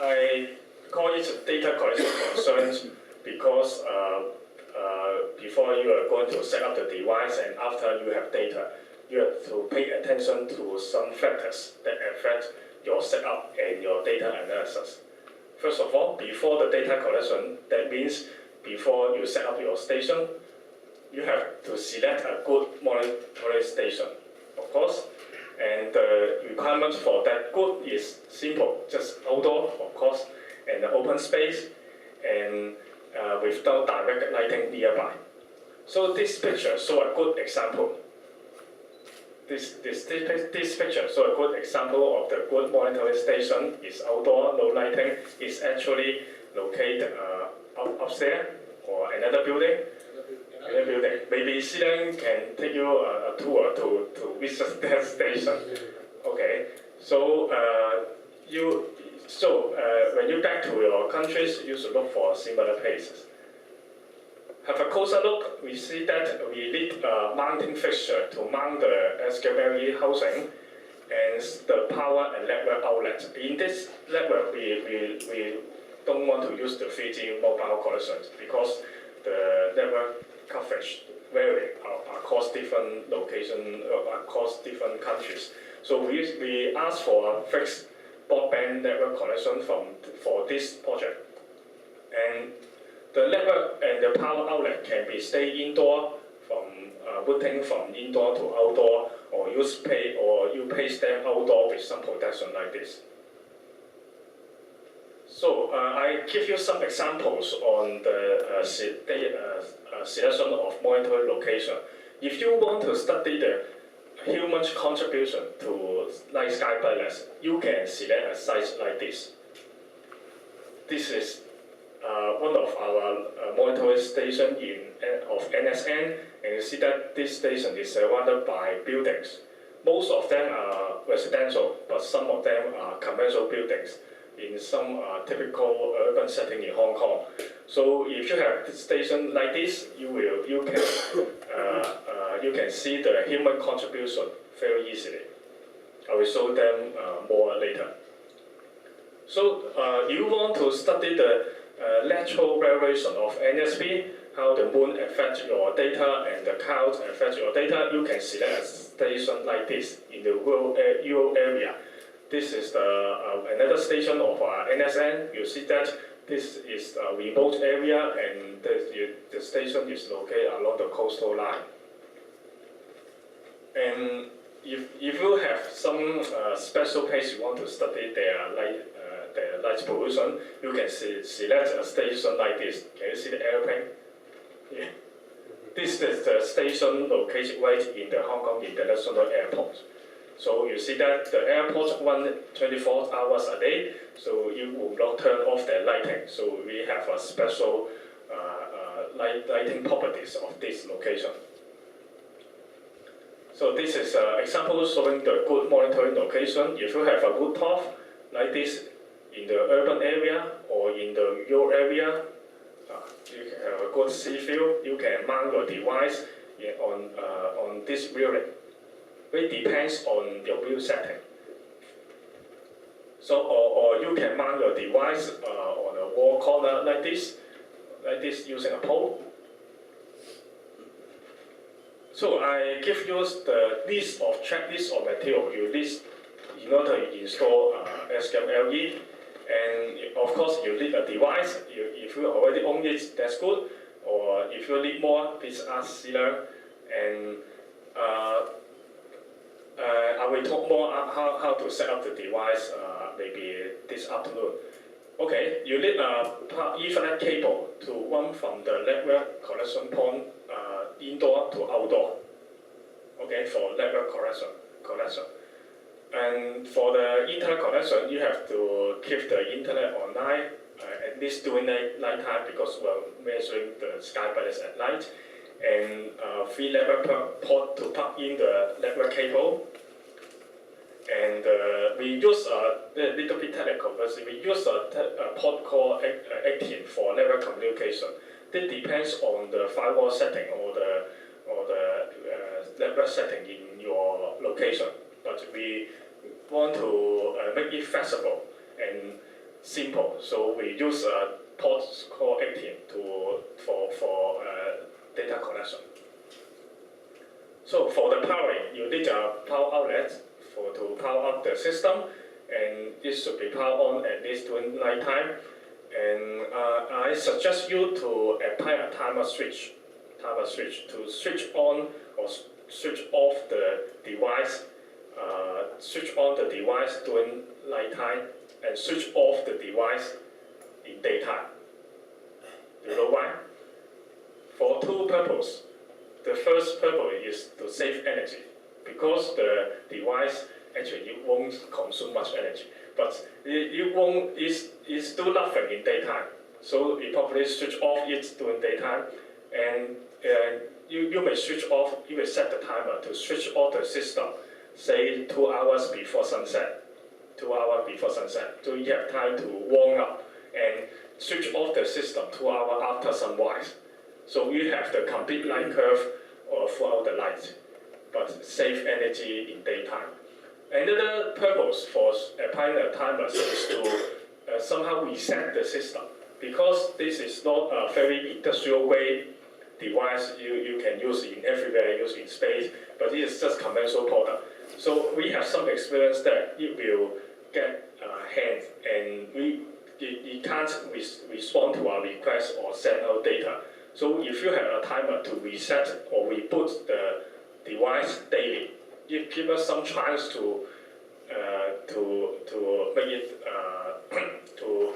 I call it data collection concerns because before you are going to set up the device and after you have data, you have to pay attention to some factors that affect your setup and your data analysis. First of all, before the data collection, that means before you set up your station, you have to select a good monitoring station, of course. And the requirements for that good is simple, just outdoor, of course, and the open space, and without direct lighting nearby. So this picture shows a good example. This picture shows a good example of the good monitoring station. Is outdoor, no lighting. It's actually located upstairs or another building. Maybe Silen can take you a tour to visit that station. Okay, so when you back to your countries, you should look for similar places. Have a closer look. We see that we need a mounting fixture to mount the SQLE housing and the power and network outlet. In this network, we don't want to use the 3G mobile connections because the network coverage vary across different locations, across different countries. So we ask for a fixed broadband network connection for this project. And the network and the power outlet can be stay indoor from routing from indoor to outdoor, or you place them outdoor with some protection like this. So I give you some examples on the selection of monitoring location. If you want to study the human contribution to night sky brightness, you can select a site like this. This is one of our monitoring stations of NSN, and you see that this station is surrounded by buildings. Most of them are residential, but some of them are commercial buildings in some typical urban setting in Hong Kong. So if you have a station like this, you can see the human contribution very easily. I will show them more later. So you want to study the lateral variation of NSP, how the moon affects your data and the clouds affect your data, you can select a station like this in the rural area. This is another station of NSN. You see that this is a remote area, and the station is located along the coastal line. And if you have some special place you want to study their light pollution, you can select a station like this. Can you see the airplane? Yeah. This is the station located right in the Hong Kong International Airport. So you see that the airport runs 24 hours a day, so you will not turn off the lighting. So we have a special lighting properties of this location. So this is an example showing the good monitoring location. If you have a rooftop like this in the urban area or in the rural area, you can have a good sea view. You can mount your device on this building. It depends on your view setting. So, or you can mount your device on a wall corner like this using a pole. So I give you the checklist of material you list in order to install SQLE. And of course, you need a device. If you already own it, that's good. Or if you need more, please ask Sila. And I will talk more how to set up the device maybe this afternoon. Okay, you need a Ethernet cable to run from the network connection point indoor to outdoor. Okay, for network connection. And for the internet connection, you have to keep the internet online at least during night time because we're measuring the sky brightness at night. And 3 network port to plug in the network cable. And we use a little bit technical, but we use a port called 18 for network communication. This depends on the firewall setting or the network setting in your location. But we want to make it flexible, and simple. So we use a port called 18 for data collection. So for the powering, you need a power outlet to power up the system, and this should be powered on at least during night time. And I suggest you to apply a timer switch to switch on or switch off the device, switch on the device during nighttime and switch off the device in daytime. You know why? For two purposes. The first purpose is to save energy, because the device actually it won't consume much energy, but it's do nothing in daytime. So you probably switch off it during daytime, and you may switch off, you may set the timer to switch off the system, say 2 hours before sunset. 2 hours before sunset. So you have time to warm up and switch off the system 2 hours after sunrise. So you have the complete light curve throughout the night, but save energy in daytime. Another purpose for applying a timer is to somehow reset the system, because this is not a very industrial grade device you can use in everywhere, use in space, but it is just conventional product. So we have some experience that it will get hands, and it can't respond to our request or send out data. So if you have a timer to reset or reboot the device daily, it gives us some chance to make it to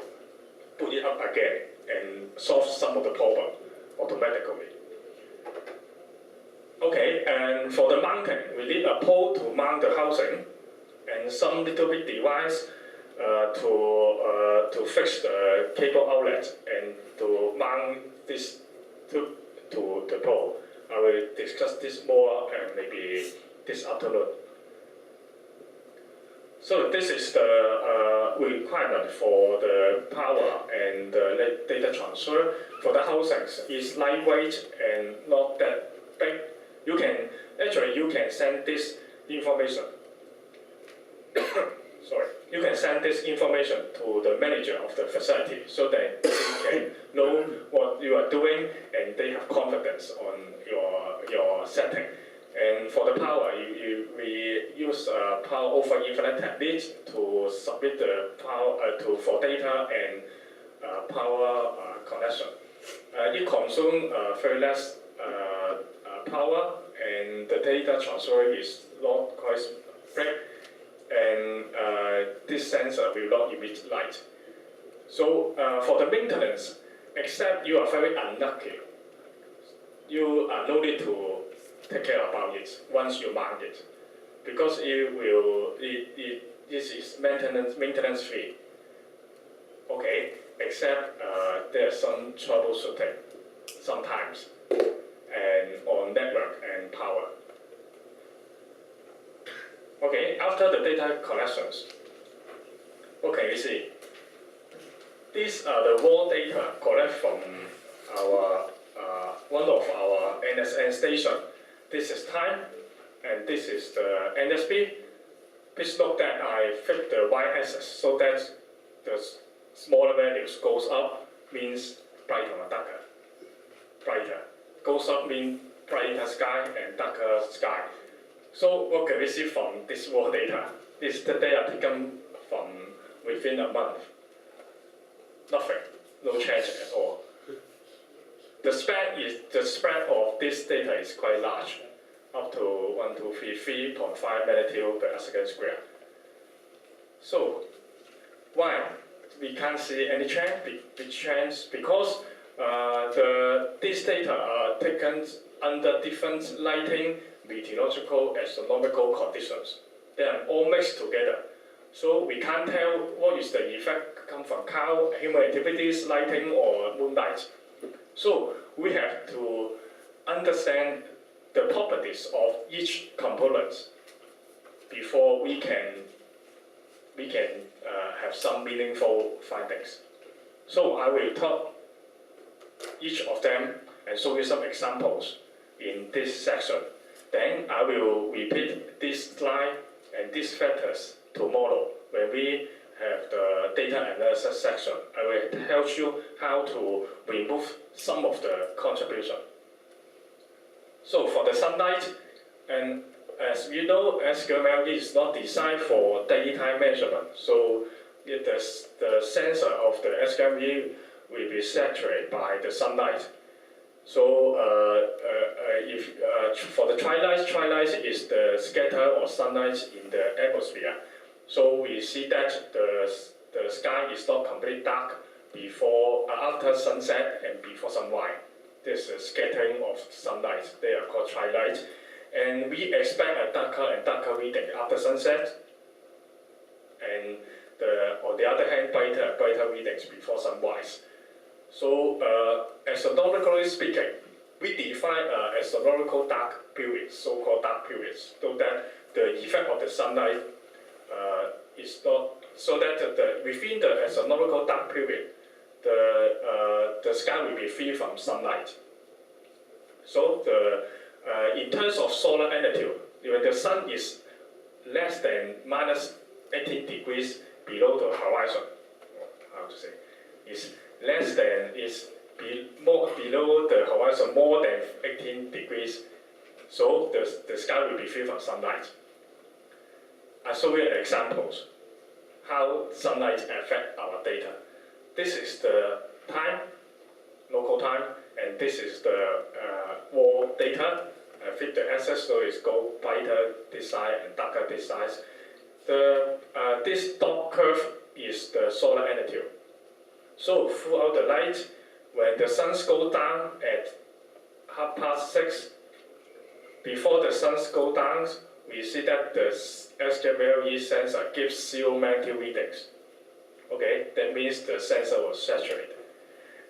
put it up again and solve some of the problem automatically. Okay, and for the mounting, we need a pole to mount the housing and some little bit device to fix the cable outlet and to mount this to the pole. I will discuss this more maybe this afternoon. So this is the requirement for the power and the data transfer. For the housings, it's lightweight and not that big. You can send this information. Sorry, you can send this information to the manager of the facility so that they can know what you are doing and they have confidence on your setting. And for the power, we use power over Ethernet technique to submit the power for data and power connection. It consumes very less power, and the data transfer is not quite big, and this sensor will not emit light. So for the maintenance, except you are very unlucky, you are no need to take care about it once you mount it, because this is maintenance free. Okay, except there's some troubleshooting sometimes, and on network and power. Okay, after the data collections, okay, you see, these are the raw data collected from our one of our NSN station. This is time, and this is the NSB. Please note that I flip the y-axis so that the smaller values goes up means brighter or darker. Brighter goes up means brighter sky and darker sky. So what can we see from this raw data? This the data taken from within a month. Nothing, no change at all. The spread of this data is quite large, up to 3.5 magnitude per second square. So why we can't see any change? Big change because these data are taken under different lighting, meteorological, astronomical conditions. They are all mixed together. So we can't tell what is the effect come from cloud, human activities, lighting, or moonlight. So we have to understand the properties of each component before we can have some meaningful findings. So I will talk each of them and show you some examples in this section. Then I will repeat this slide and these factors tomorrow when we have the data analysis section. I will help you how to remove some of the contribution. So for the sunlight, and as you know, SQMLE is not designed for daytime measurement. So the sensor of the SQMLE will be saturated by the sunlight. So for the twilight is the scatter or sunlight in the atmosphere. So we see that the sky is not completely dark before, after sunset and before sunrise. This is scattering of sunlight. They are called twilight. And we expect a darker and darker reading after sunset. And on the other hand, brighter readings before sunrise. So astronomically speaking, we define astronomical dark periods, so-called dark periods, so that the effect of the sunlight is not, so that within the astronomical dark period, the sky will be free from sunlight. So in terms of solar altitude, when the sun is less than minus 18 degrees below the horizon, how to say, is less than, more below the horizon, more than 18 degrees, so the sky will be free from sunlight. I show you examples how sunlight affect our data. This is the time, local time, and this is the raw data. I fit the axis, so it's go brighter this side and darker this side. This dot curve is the solar altitude. So throughout the night, when the sun goes down at 6:30, before the sun goes down, we see that the SQMLE sensor gives 0 magnitude readings. Okay, that means the sensor was saturated.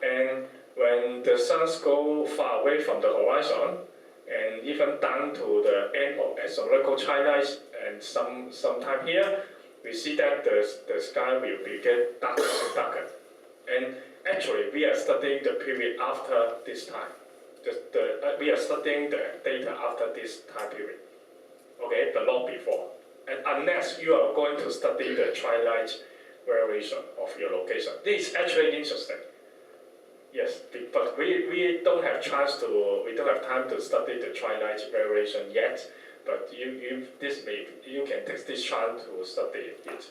And when the sun goes far away from the horizon, and even down to the end of astronomical twilight, and sometime here, we see that the sky will get darker and darker. And actually, we are studying the period after this time. We are studying the data after this time period. Okay, but not before. And unless you are going to study the twilight variation of your location. This is actually interesting. Yes, but we don't have time to study the twilight variation yet. But you can take this chance to study it.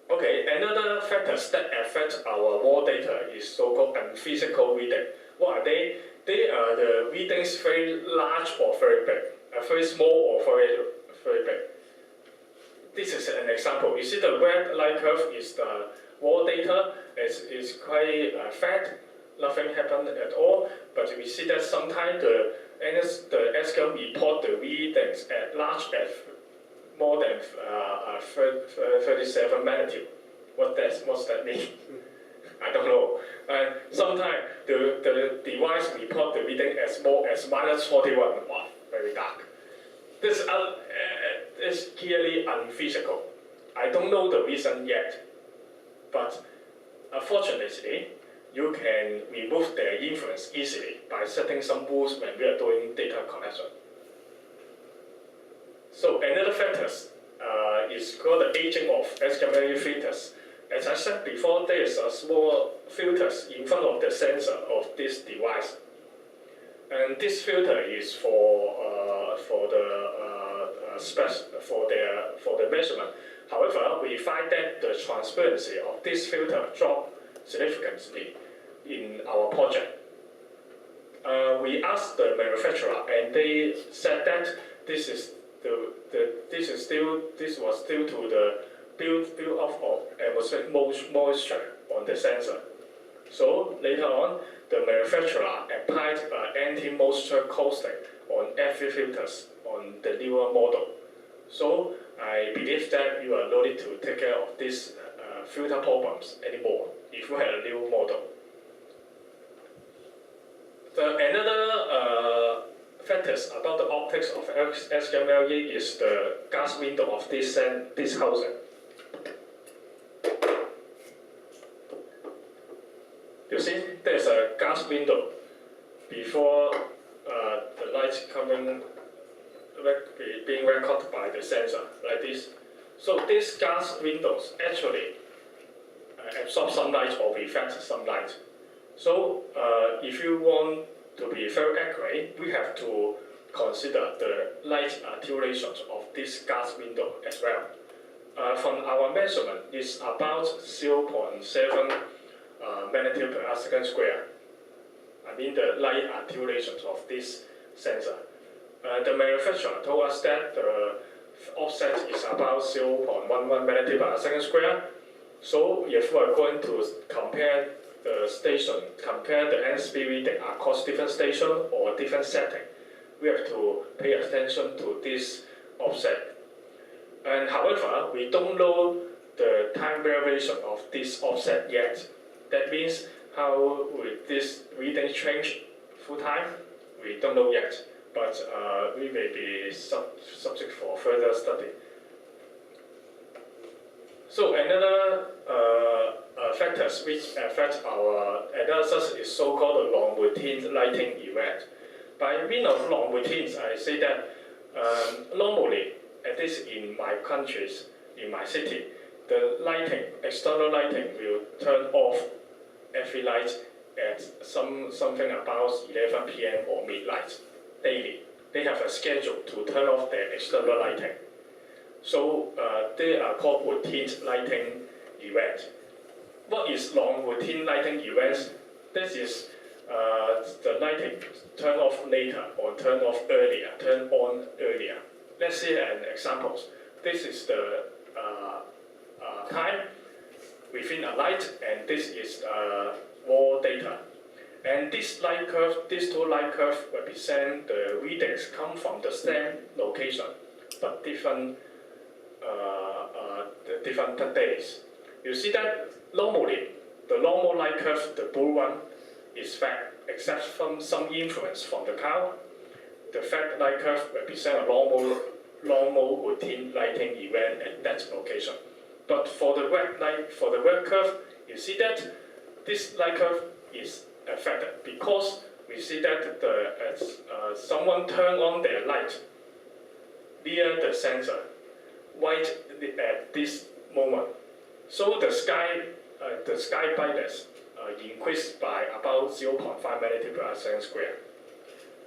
Okay, another factors that affect our raw data is so-called unphysical reading. What are they? They are the readings very large or very big, very small or very big. This is an example. You see the red line curve is the raw data. It's quite fat. Nothing happened at all. But we see that sometimes the SQL report the readings at large at more than 37 magnitude. What's that mean? I don't know. And sometimes the device report the reading as small as minus 41. Wow, very dark. This is clearly unphysical. I don't know the reason yet, but fortunately, you can remove their influence easily by setting some rules when we are doing data collection. So another factors is called the aging of SQMLE filters. As I said before, there is a small filters in front of the sensor of this device, and this filter is for the measurement. However, we find that the transparency of this filter dropped significantly in our project. We asked the manufacturer, and they said that this was due to the build-up of atmospheric moisture on the sensor. So later on, the manufacturer applied anti-moisture coating on every filters on the newer model. So I believe that you are no need to take care of these filter problems anymore if you have a new model. Another factors about the optics of SQMLE is the glass window of this housing. You see, there's a glass window before the light being recorded by the sensor, like this. So these gas windows actually absorb sunlight or reflect sunlight. So if you want to be very accurate, we have to consider the light duration of this gas window as well. From our measurement, it's about 0.7 magnitude per second square. I mean the light duration of this sensor. The manufacturer told us that the offset is about 0.11 magnitude per second square. So if we are going to compare the station, compare the NSP reading across different stations or different settings, we have to pay attention to this offset. And however, we don't know the time variation of this offset yet. That means how will this reading change full time? We don't know yet, but we may be subject for further study. So another factors which affect our analysis is so-called long routine lighting event. By means of long routines, I say that normally, at least in my countries, in my city, the lighting, external lighting will turn off every night at something about 11 p.m. or midnight daily. They have a schedule to turn off their external lighting. So they are called routine lighting events. What is long routine lighting events? This is the lighting turn off later or turn off earlier, turn on earlier. Let's see an example. This is the time within a light, and this is wall data. And this light curve, these two light curves represent the readings come from the same location, but different days. You see that normally the normal light curve, the blue one, is flat, except from some influence from the cloud. The flat light curve represents a normal routine lighting event at that location. But for the red curve, you see that this light curve is affected because we see that someone turn on their light near the sensor right at this moment. So the sky brightness increased by about 0.5 magnitude per second square.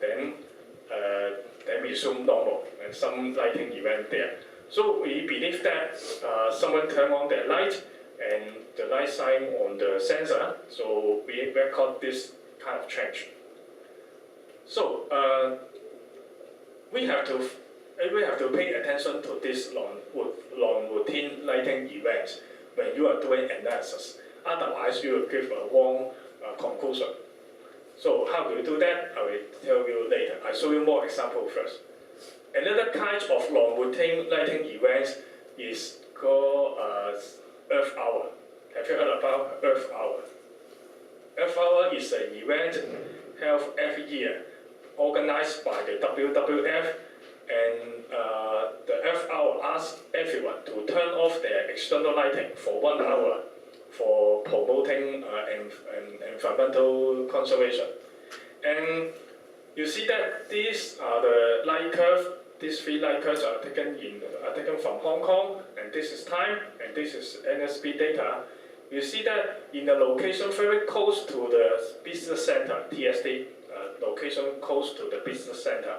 Then we assume normal and some lighting event there. So we believe that someone turned on their light and the light shine on the sensor, so we record this kind of change. So we have to pay attention to this long routine lighting event when you are doing analysis. Otherwise, you will give a wrong conclusion. So how do you do that? I will tell you later. I'll show you more examples first. Another kind of long routine lighting events is called Earth Hour. Have you heard about Earth Hour? Earth Hour is an event held every year, organized by the WWF, and the Earth Hour asks everyone to turn off their external lighting for 1 hour for promoting environmental conservation. And you see that these are the light curve. These three light curves are taken from Hong Kong, and this is time, and this is NSP data. You see that in a location very close to the business center, TSD, location close to the business center.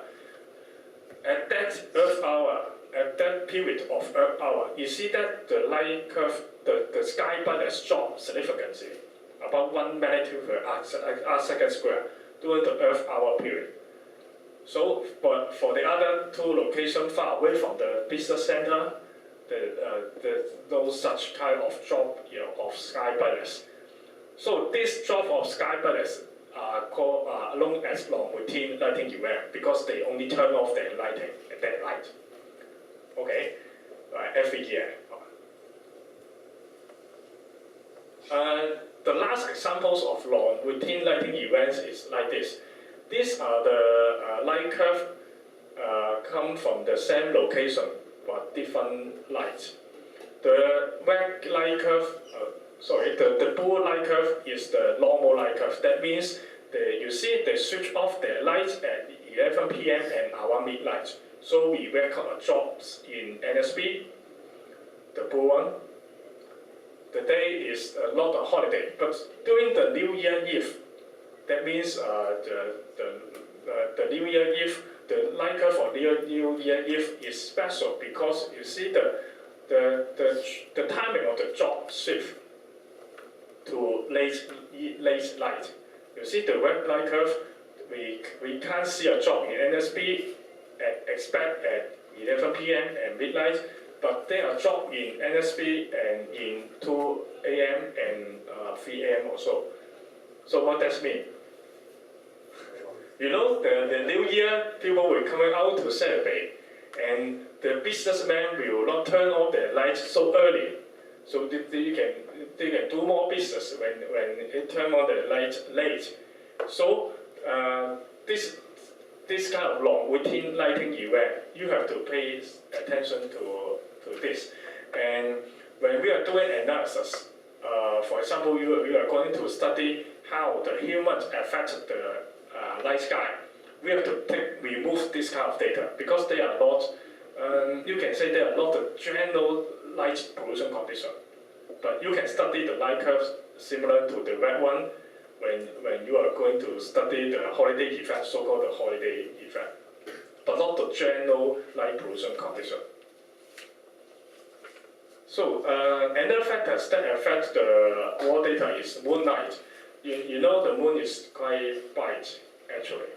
At that Earth Hour, at that period of Earth Hour, you see that the light curve, the sky brightness dropped significantly, about 1 magnitude per second square during the Earth Hour period. So, but for the other two locations far away from the business center, there's no such kind of drop, of sky brightness. So this drop of sky brightness are known as long routine lighting event because they only turn off their lighting at that light. Okay, every year. The last examples of long routine lighting events is like this. These are the light curve come from the same location but different lights. The red light curve, the blue light curve is the normal light curve. That means you see they switch off their lights at 11 p.m. and around midnight. So we record drops in NSP. the blue one. The day is not a holiday, but during the New Year Eve, that means the New Year Eve, the light curve for New Year Eve is special because you see the timing of the drop shift to late light. You see the red light curve, we can't see a drop in NSP expect at 11 p.m. and midnight, but there are drop in NSP and in 2 a.m. and 3 a.m. also. So what does mean? You know, the New Year, people will come out to celebrate, and the businessmen will not turn off their lights so early, so they can do more business when they turn on the lights late. So this kind of long routine lighting event, you have to pay attention to this. And when we are doing analysis, for example, you are going to study how the humans affect the night sky. We have to remove this kind of data because they are not, you can say they are not the general light pollution condition. But you can study the light curves similar to the red one when you are going to study the holiday effect, so-called the holiday effect, but not the general light pollution condition. So another factors that affect the raw data is moonlight. You know the moon is quite bright actually,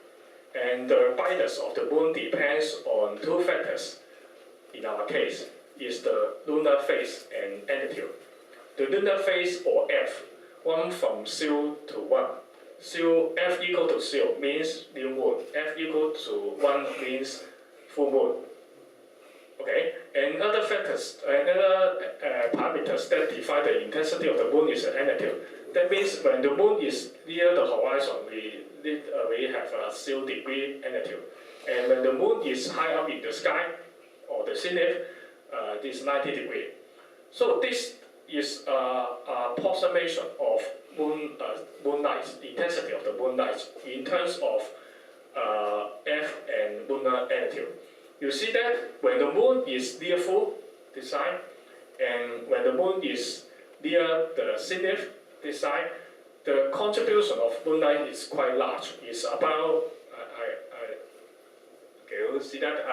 and the brightness of the moon depends on two factors. In our case, is the lunar phase and altitude. The lunar phase, or F, 1 from 0 to 1. F equal to 0 means new moon. F equal to 1 means full moon. Okay, and other factors, another parameters that define the intensity of the moon is the altitude. That means when the moon is near the horizon, we have a 0 degree altitude. And when the moon is high up in the sky, or the zenith, this 90 degree. So this is a approximation of moonlight, the intensity of the moonlight in terms of F and lunar altitude. You see that when the moon is near full, this side, and when the moon is near the zenith, this side, the contribution of moonlight is quite large. It's about, okay, you see that?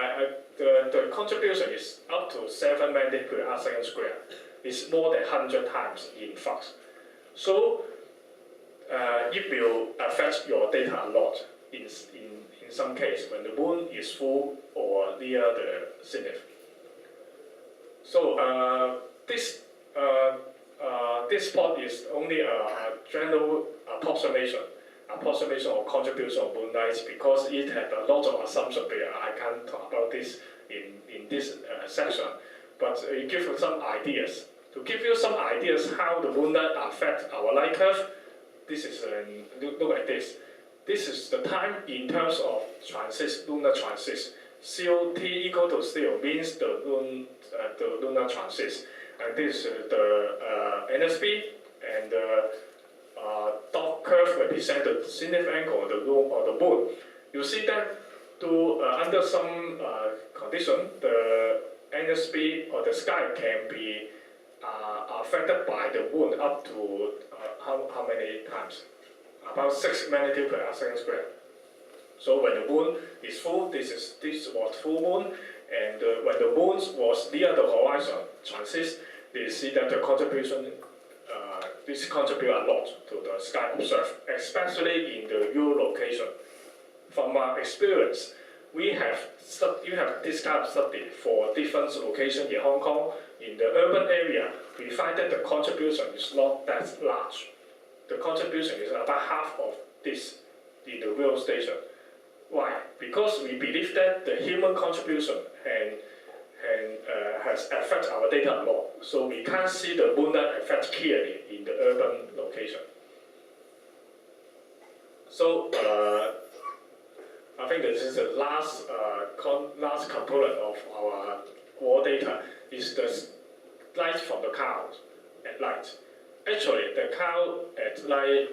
The contribution is up to 7 magnitude per arc second square. It's more than 100 times in flux. So it will affect your data a lot in some case when the moon is full or near the zenith. So this plot is only a general approximation of contribution of moonlight because it had a lot of assumptions there. I can't talk about this in this section, but it gives you some ideas. To give you some ideas how the moonlight affects our light curve, this is look at this. This is the time in terms of transit, lunar transit. COT equal to 0 means the lunar transit, and this is the NSP, and the dot curve represent the zenith angle of the moon. You see that under some condition, the NSP or the sky can be affected by the moon up to how many times? About 6 magnitude per arc second square. So when the moon is full, this was full moon, and when the moon was near the horizon transit, you see that the contribution, this contribute a lot to the sky observed, especially in the U location. From our experience, you have this kind of study for different locations in Hong Kong. In the urban area, we find that the contribution is not that large. The contribution is about half of this in the real station. Why? Because we believe that the human contribution has affected our data a lot. So we can't see the moonlight effect clearly in the urban location. So I think this is the last component of our raw data is the light from the cloud at night. Actually, the cloud at night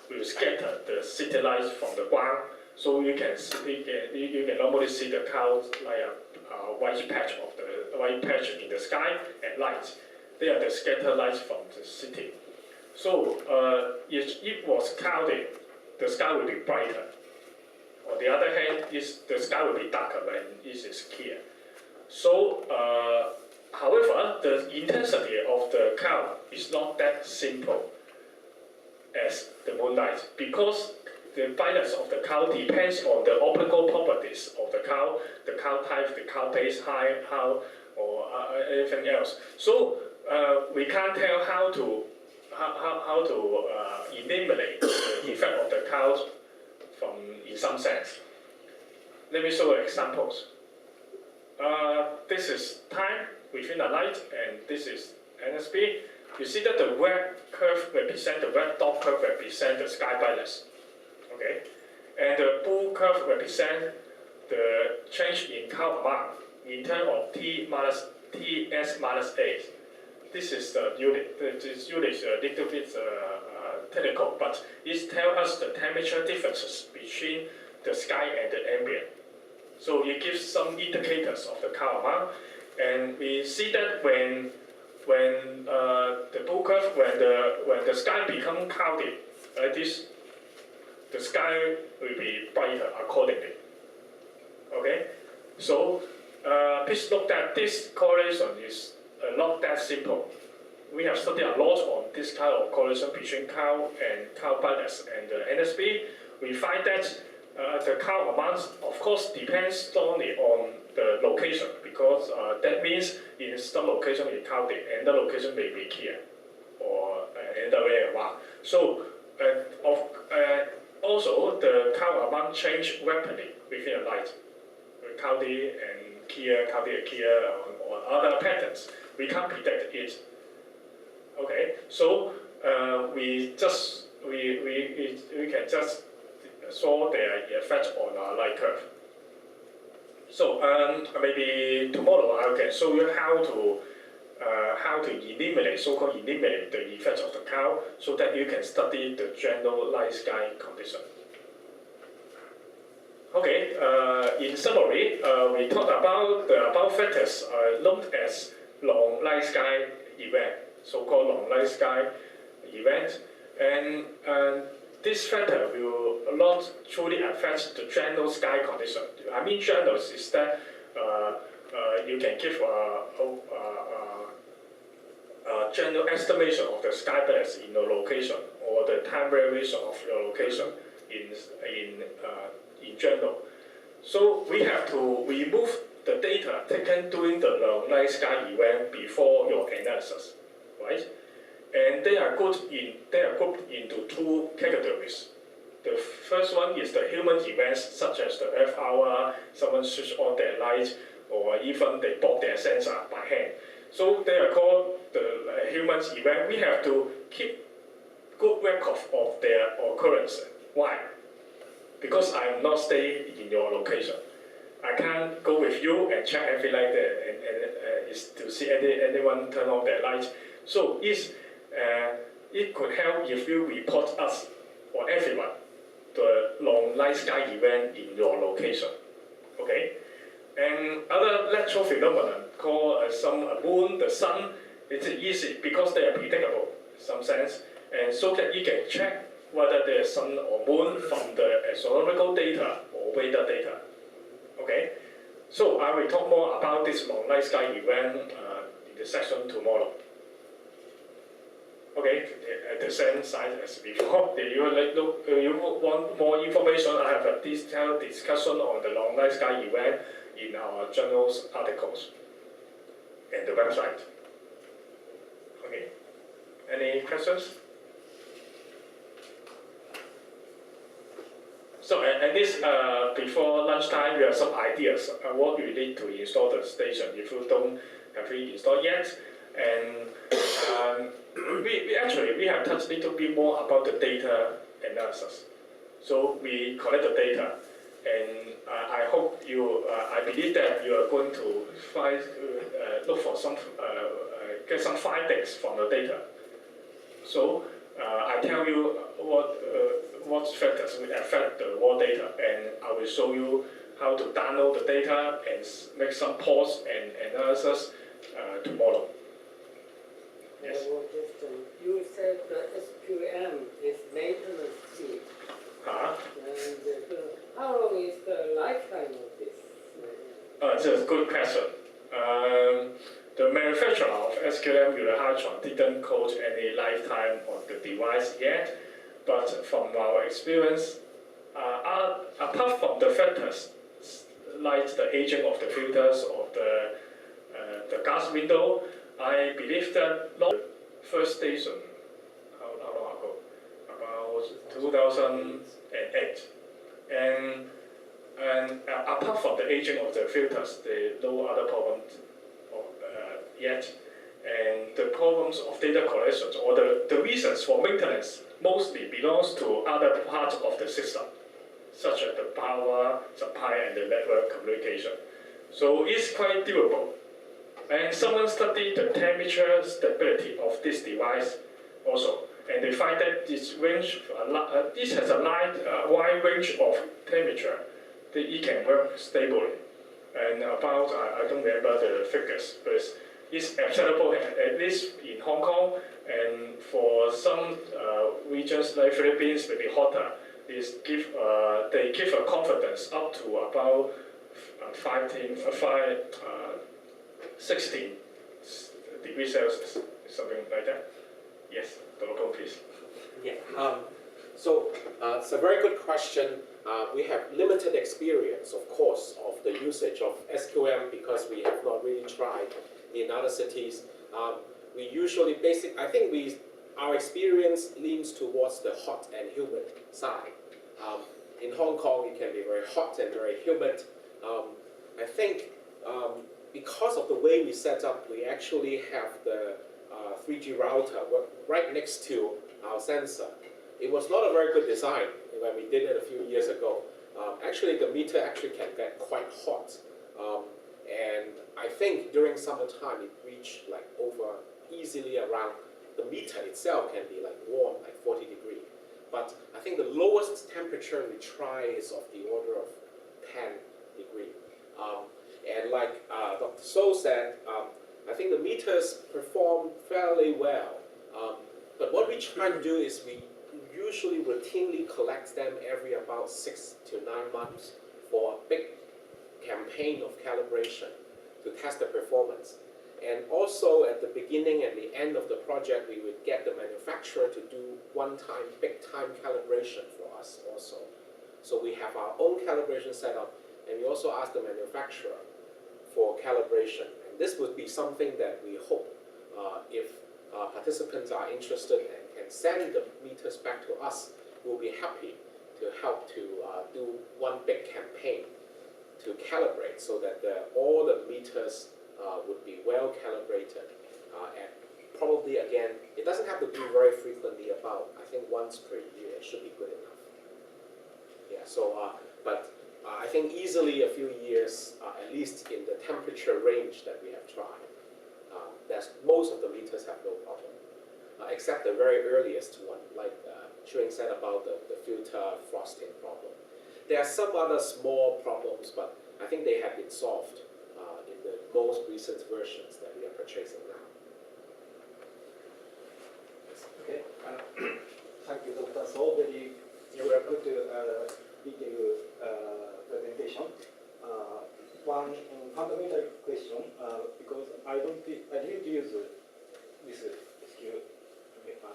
will scatter the city lights from the ground So you can normally see the clouds like a white patch in the sky at night. They are the scattered lights from the city. So if it was cloudy, the sky will be brighter. On the other hand, the sky will be darker when it is clear. So, however, the intensity of the cloud is not that simple as the moonlight, because the brightness of the cloud depends on the optical properties of the cloud type, the cloud base, height, or anything else. So we can't tell how to eliminate the effect of the cloud in some sense. Let me show examples. This is time within a light, and this is NSP. You see that the red curve represents the red dot curve represents the sky brightness. Okay, and the blue curve represents the change in cloud amount in terms of Ts minus A. This is the unit. This unit is a little bit technical, but it tells us the temperature differences between the sky and the ambient. So it gives some indicators of the cloud amount, and we see that when the blue curve, when the sky becomes cloudy, like this, the sky will be brighter accordingly. Okay, so please note that this correlation is not that simple. We have studied a lot on this kind of correlation between cloud and cloud brightness and the NSP. We find that the cloud amount, of course, depends strongly on the location, because that means in some location it's cloudy and the location may be clear, or the other way around. So also the cloud amount change rapidly within a night. Cloudy and clear, or other patterns. We can't predict it. Okay, so we can just saw the effect on our light curve. So maybe tomorrow I can show you how to eliminate, so-called eliminate the effects of the cloud, so that you can study the general night sky condition. Okay, in summary, we talked about the above factors known as long night sky event, so-called long night sky event, and this factor will not truly affect the general sky condition. I mean, general is that you can give a general estimation of the sky brightness in your location, or the time variation of your location in general. So we have to remove the data taken during the long night sky event before your analysis, right? And they are grouped into two categories. The first one is the human events, such as the Earth hour, someone switch on their light, or even they bought their sensor by hand. So they are called the human event. We have to keep good record of their occurrence. Why? Because I am not staying in your location. I can't go with you and check every light there and to see anyone turn on their light. So it could help if you report us or everyone the long night sky event in your location. Okay? And other natural phenomena called some moon, the sun, it's easy because they are predictable in some sense, and so that you can check whether there is sun or moon from the astronomical data or weather data. Okay? So I will talk more about this long night sky event in the session tomorrow. Okay, at the same side as before. If you want more information, I have a detailed discussion on the long night sky event in our journals articles and the website. Okay, any questions? So at least before lunchtime, you have some ideas on what you need to install the station if you don't have it installed yet. And we have touched a little bit more about the data analysis. So we collect the data, and I hope I believe that you are going to look for get some findings from the data. So I tell you what factors will affect the raw data, and I will show you how to download the data and make some pause and analysis tomorrow. Yes. One question. You said the SQM is maintenance fee. Huh? And how long is the lifetime of this? It's a good question. The manufacturer of SQM Ulahydron didn't quote any lifetime on the device yet, but from our experience, apart from the factors like the aging of the filters or the gas window, I believe that first station, how long ago? About 2008. And apart from the aging of the filters, there are no other problems yet. And the problems of data collections or the reasons for maintenance mostly belongs to other parts of the system, such as the power supply and the network communication. So it's quite durable. And someone studied the temperature stability of this device also, and they find that this has a wide range of temperature that it can work stably. And about, I don't remember the figures, but it's acceptable at least in Hong Kong, and for some regions like Philippines, maybe hotter, they give a confidence up to about 16 degrees Celsius, something like that. Yes, Dr. please. Yeah. So it's a very good question. We have limited experience, of course, of the usage of SQM because we have not really tried in other cities. We usually I think our experience leans towards the hot and humid side. In Hong Kong, it can be very hot and very humid. I think because of the way we set up, we actually have the 3G router right next to our sensor. It was not a very good design when we did it a few years ago. Actually, the meter can get quite hot. And I think during summertime, it reached like over easily around, the meter itself can be like warm, like 40 degrees. But I think the lowest temperature we try is of the order of 10 degrees. And like Dr. So said, I think the meters perform fairly well. But what we try to do is we usually routinely collect them every about 6 to 9 months for a big campaign of calibration to test the performance. And also at the beginning and the end of the project, we would get the manufacturer to do one-time, big-time calibration for us also. So we have our own calibration setup, and we also ask the manufacturer for calibration. And this would be something that we hope if participants are interested and can send the meters back to us, we'll be happy to help to do one big campaign to calibrate so that all the meters would be well calibrated. And probably, again, it doesn't have to be very frequently, about, I think, once per year should be good enough. Yeah, so, but I think easily a few years, at least in the temperature range that we have tried, most of the meters have no problem, except the very earliest one, like Chu-wing said about the filter frosting problem. There are some other small problems, but I think they have been solved in the most recent versions that we are purchasing now. Okay. Thank you, Dr. So very good detailed presentation. One fundamental question, because I didn't use this skill method.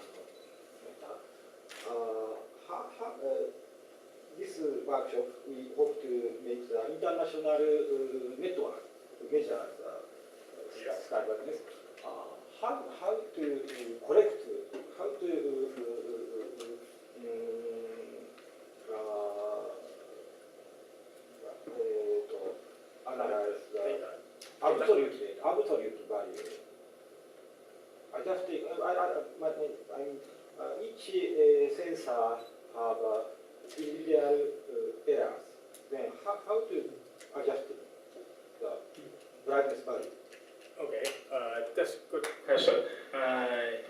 This workshop, we hope to make the international network to measure the sky brightness. How to collect, how to analyze the absolute value. I just take, each sensor have individual errors. Then how to adjust the brightness value? Okay, that's a good question.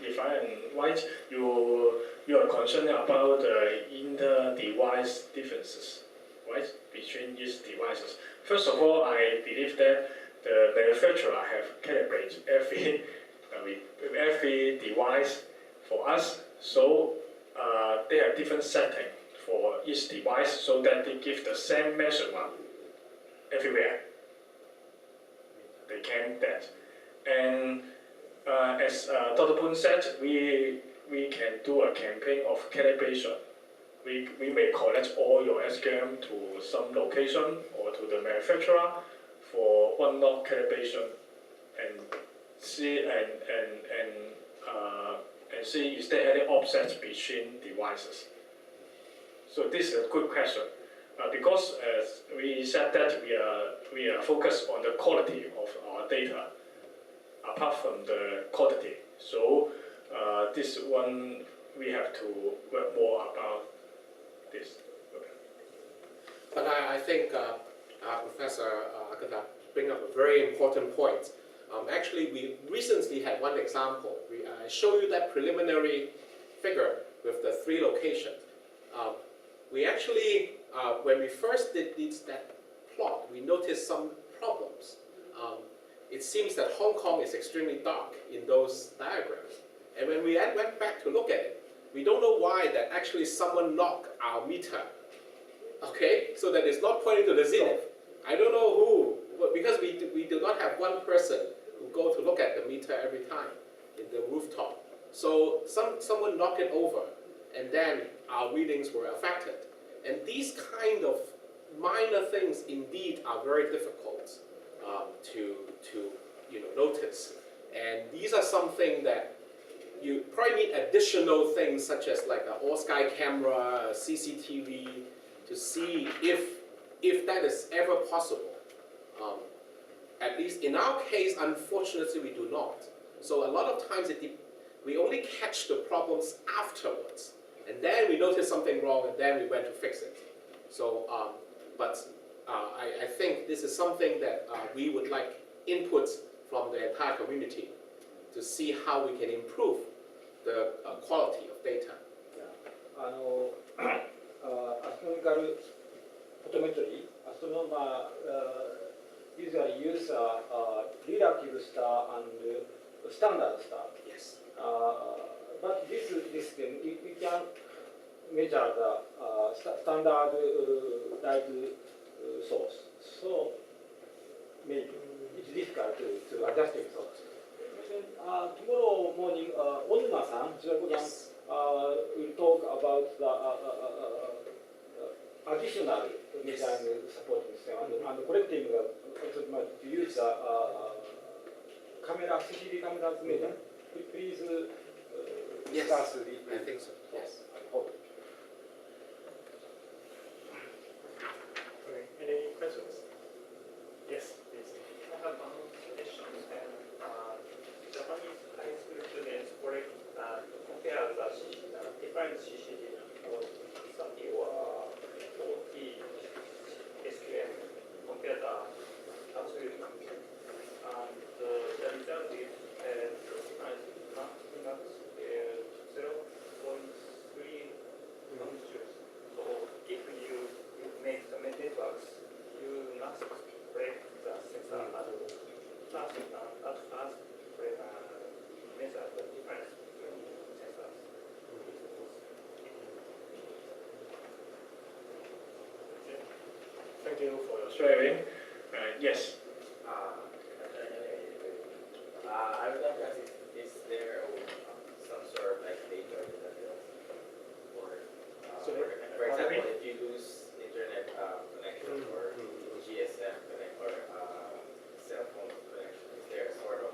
If I am right, you are concerned about the inter-device differences, right, between each devices. First of all, I believe that the manufacturer have calibrated every device for us, so they have different setting for each device, so that they give the same measurement everywhere. They can that, and as Dr. Poon said, we can do a campaign of calibration. We may collect all your SQM to some location or to the manufacturer for one-lot calibration and see and see is there any offsets between devices. So this is a good question because as we said that we are focused on the quality of our data apart from the quantity. So this one we have to work more about this. But I think Professor Akata bring up a very important point. Actually, we recently had one example. I show you that preliminary figure with the 3 locations. We actually, when we first did that plot, we noticed some problems. It seems that Hong Kong is extremely dark in those diagrams. And when we went back to look at it, we don't know why that actually someone knocked our meter. Okay, so that it's not pointing to the zenith. I don't know who, because we do not have one person who go to look at the meter every time in the rooftop. So someone knocked it over, and then our readings were affected. And these kind of minor things indeed are very difficult to notice. And these are something that you probably need additional things such as like an all-sky camera, CCTV, to see if that is ever possible. At least in our case, unfortunately, we do not. So a lot of times we only catch the problems afterwards. And then we notice something wrong, and then we went to fix it. So, I think this is something that we would like input from the entire community to see how we can improve the quality of data. Astronomical photometry, astronomer usually use relative star and standard star. Yes. But this system, we can measure the standard light source. So maybe it's difficult to adjust it. Tomorrow morning, Onuma-san, Yes. will talk about the additional design supporting system and collecting to use camera, CCD cameras measure. Please Yes, discuss I think so. Yes. I hope. Okay. Any questions? Yes, please. I have one question. Japanese high school students compare the different CCD or 30 or 40 SQM compare the absolute number. And the result is difference max 0.3 magnitudes. So if you make the networks, you must break the sensor at first measure the difference between sensors. Thank you for your sharing. Yes. I would like to ask, is there some sort of like data or So, for example, if you lose internet connection or GSM connection or cell phone connection, is there a sort of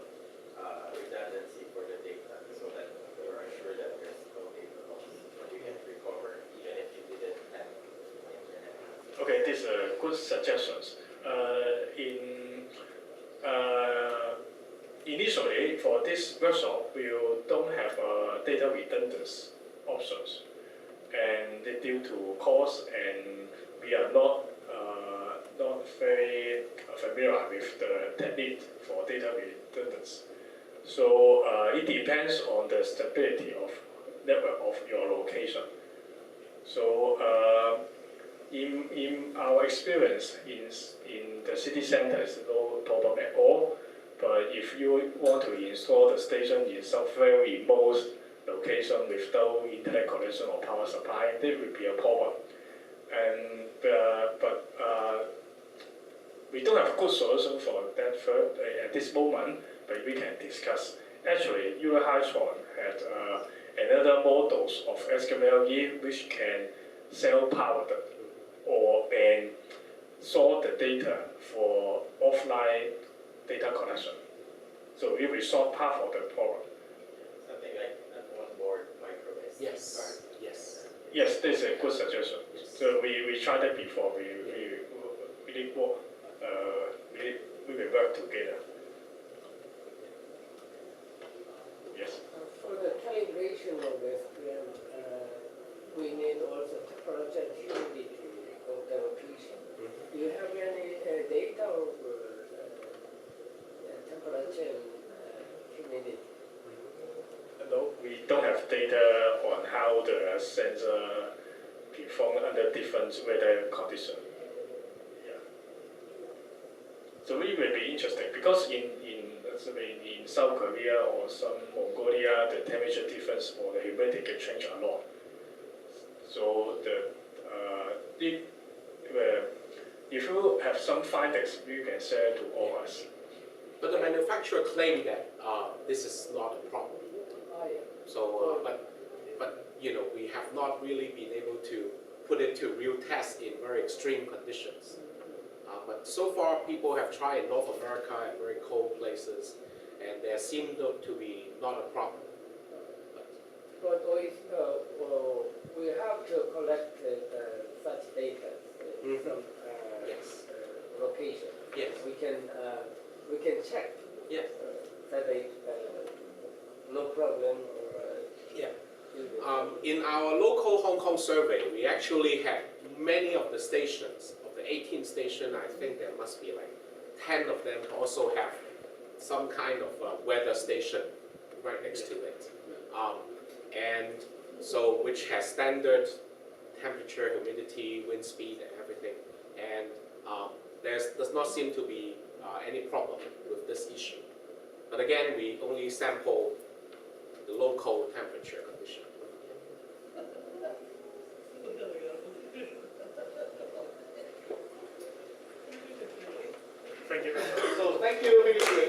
redundancy for the data so that you're assured that there's no data loss, that you can recover even if you didn't have internet? Okay, these are good suggestions. Initially, for this workshop, we don't have data redundancy options, and due to cost, and we are not very familiar with the technique for data redundancy. So it depends on the stability of network of your location. So in our experience in the city center is no problem at all. But if you want to install the station in some very remote location with no internet connection or power supply, there will be a problem. And we don't have a good solution for that at this moment, but we can discuss. Actually, Eurohydron had another models of SQLE which can self-powered and store the data for offline data connection. So it will solve part of the problem. Something like an onboard micro SD Yes. card. Yes. Yes, this is a good suggestion. Yes. So we tried it before. We did work. We will work together. Yes. For the calibration of SQM, we need also temperature and humidity of the location. Do you have any data of temperature and humidity? No, we don't have data on how the sensor perform under different weather conditions. Yeah. So it will be interesting because in South Korea or some Mongolia, the temperature difference or the humidity can change a lot. So if you have some findings, you can share to all us. But the manufacturer claimed that this is not a problem. So, but you know, we have not really been able to put it to real test in very extreme conditions. But so far, people have tried in North America at very cold places, and there seemed to be not a problem. But we have to collect such data from Yes. location. Yes. We can check Yes. whether no problem or Yeah. In our local Hong Kong survey, we actually had many of the stations. Of the 18 stations, I think there must be like 10 of them also have some kind of weather station right next to it. And so, which has standard temperature, humidity, wind speed, and everything. And does not seem to be any problem with this issue. But again, we only sample the local temperature condition. Thank you. So thank you,